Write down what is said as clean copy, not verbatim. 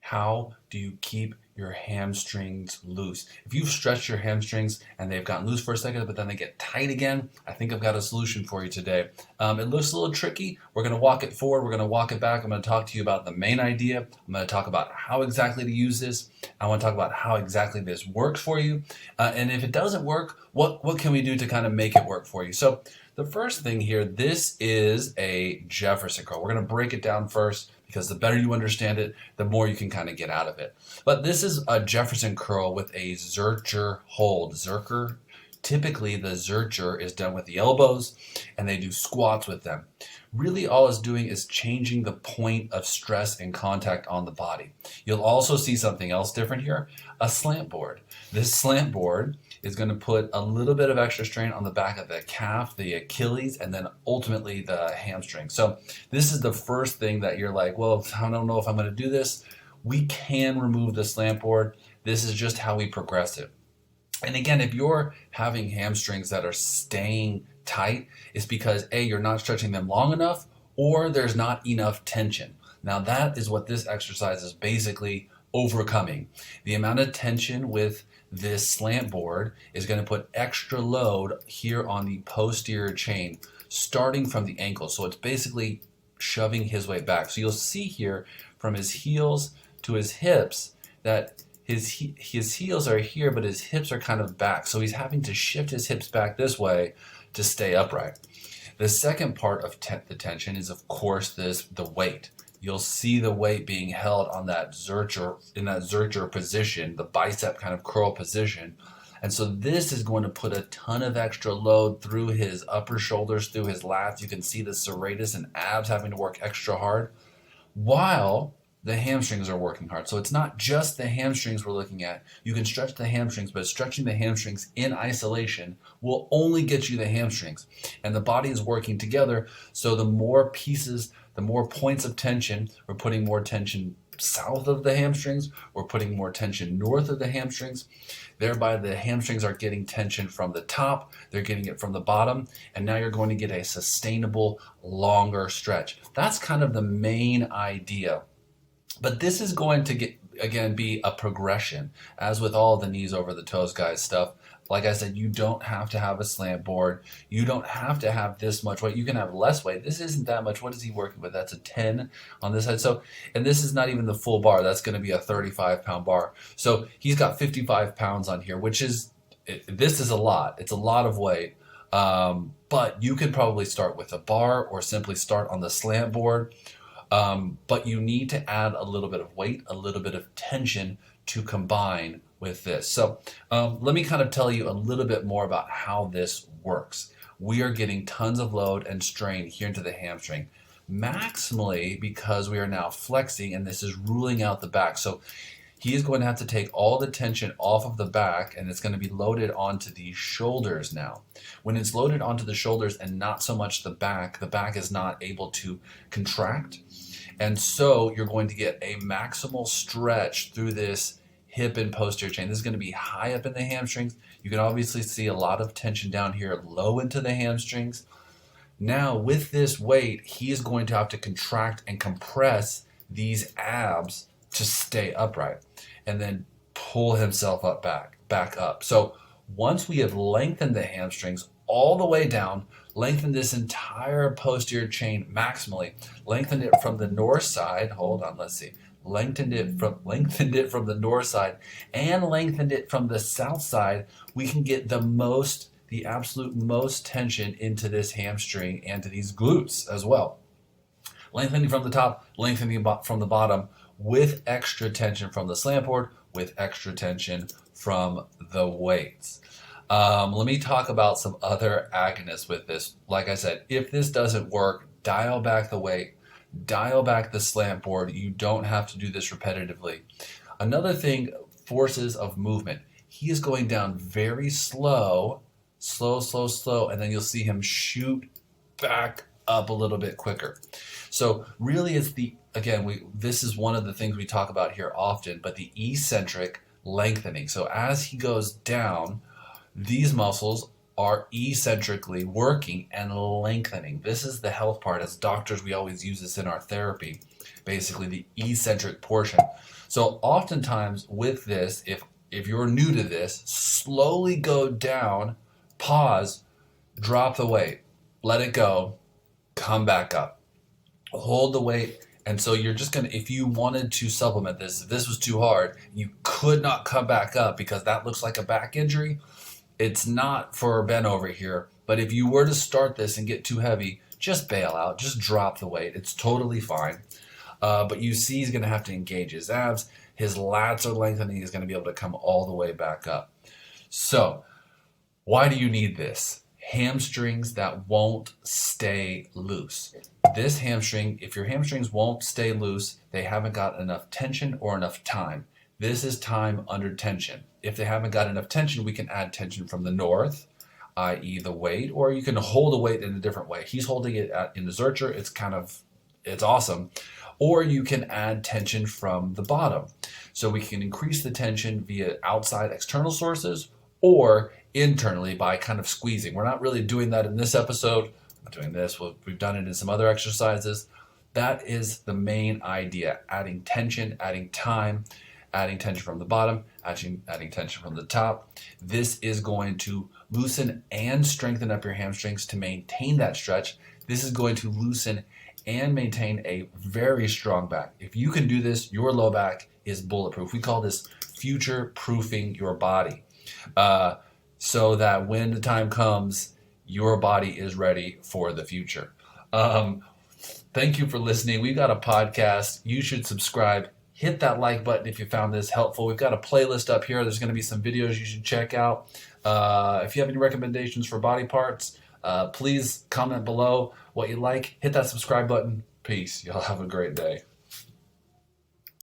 how do you keep your hamstrings loose? If you've stretched your hamstrings and they've gotten loose for a second, but then they get tight again, I think I've got a solution for you today. It looks a little tricky. We're going to walk it forward. We're going to walk it back. I'm going to talk to you about the main idea. I'm going to talk about how exactly to use this. I want to talk about how exactly this works for you. And if it doesn't work, what can we do to kind of make it work for you? So the first thing here, this is a Jefferson curl. We're going to break it down first because the better you understand it, the more you can kind of get out of it. But this is a Jefferson curl with a Zercher hold. Zercher, typically the Zercher is done with the elbows and they do squats with them. Really all it's doing is changing the point of stress and contact on the body. You'll also see something else different here, a slant board. This slant board is going to put a little bit of extra strain on the back of the calf, the Achilles, and then ultimately the hamstring. So this is the first thing that you're like, well, I don't know if I'm going to do this. We can remove the slant board. This is just how we progress it. And again, if you're having hamstrings that are staying tight, it's because A, you're not stretching them long enough, or there's not enough tension. Now that is what this exercise is basically overcoming. The amount of tension with this slant board is going to put extra load here on the posterior chain, starting from the ankle. So it's basically shoving his way back. So you'll see here from his heels to his hips that his heels are here, but his hips are kind of back. So he's having to shift his hips back this way to stay upright. The second part of the tension is, of course, the weight. You'll see the weight being held on that Zercher, in that Zercher position, the bicep kind of curl position. And so this is going to put a ton of extra load through his upper shoulders, through his lats. You can see the serratus and abs having to work extra hard while the hamstrings are working hard. So it's not just the hamstrings we're looking at. You can stretch the hamstrings, but stretching the hamstrings in isolation will only get you the hamstrings. And the body is working together, so the more pieces, the more points of tension, we're putting more tension south of the hamstrings, we're putting more tension north of the hamstrings. Thereby the hamstrings are getting tension from the top, they're getting it from the bottom, and now you're going to get a sustainable, longer stretch. That's kind of the main idea. But this is going to be a progression, as with all the knees over the toes guys stuff. Like I said, you don't have to have a slant board. You don't have to have this much weight. You can have less weight. This isn't that much. What is he working with? That's a 10 on this side. So, and this is not even the full bar. That's going to be a 35-pound bar. So he's got 55 pounds on here, which is, this is a lot. It's a lot of weight. But you could probably start with a bar or simply start on the slant board. But you need to add a little bit of weight, a little bit of tension to combine with this. So let me kind of tell you a little bit more about how this works. We are getting tons of load and strain here into the hamstring, maximally because we are now flexing and this is ruling out the back. So he is going to have to take all the tension off of the back and it's going to be loaded onto the shoulders now. When it's loaded onto the shoulders and not so much the back is not able to contract. And so you're going to get a maximal stretch through this hip and posterior chain. This is going to be high up in the hamstrings. You can obviously see a lot of tension down here, low into the hamstrings. Now with this weight, he is going to have to contract and compress these abs to stay upright and then pull himself up back up. So once we have lengthened the hamstrings all the way down, lengthened this entire posterior chain maximally, lengthened it from the north side, hold on, let's see, lengthened it from the north side and lengthened it from the south side, we can get the absolute most tension into this hamstring and to these glutes as well. Lengthening from the top, lengthening from the bottom, with extra tension from the slant board, with extra tension from the weights. Let me talk about some other agonists with this. Like I said, if this doesn't work, dial back the weight, dial back the slant board. You don't have to do this repetitively. Another thing, forces of movement. He is going down very slow, and then you'll see him shoot back up a little bit quicker. So really it's this is one of the things we talk about here often, but the eccentric lengthening. So as he goes down, these muscles are eccentrically working and lengthening. This is the health part. As doctors, we always use this in our therapy. basically the eccentric portion. So oftentimes with this, if you're new to this, slowly go down, pause, drop the weight, let it go, come back up, hold the weight. And so you're just gonna, if you wanted to supplement this, if this was too hard, you could not come back up because that looks like a back injury. It's not for Ben over here, but if you were to start this and get too heavy, just bail out, just drop the weight. It's totally fine. But you see he's gonna have to engage his abs. His lats are lengthening. He's gonna be able to come all the way back up. So why do you need this? Hamstrings that won't stay loose. This hamstring, if your hamstrings won't stay loose, they haven't got enough tension or enough time. This is time under tension. If they haven't got enough tension, we can add tension from the north, i.e. the weight, or you can hold the weight in a different way. He's holding it in the Zercher. It's awesome. Or you can add tension from the bottom. So we can increase the tension via outside external sources or internally by kind of squeezing. We're not really doing that in this episode. I'm not doing this. We've done it in some other exercises. That is the main idea. Adding tension, adding time, adding tension from the bottom, adding tension from the top. This is going to loosen and strengthen up your hamstrings to maintain that stretch. This is going to loosen and maintain a very strong back. If you can do this, your low back is bulletproof. We call this future-proofing your body. So that when the time comes, your body is ready for the future. Thank you for listening. We've got a podcast. You should subscribe. Hit that like button if you found this helpful. We've got a playlist up here. There's going to be some videos you should check out. If you have any recommendations for body parts, please comment below what you like. Hit that subscribe button. Peace. Y'all have a great day.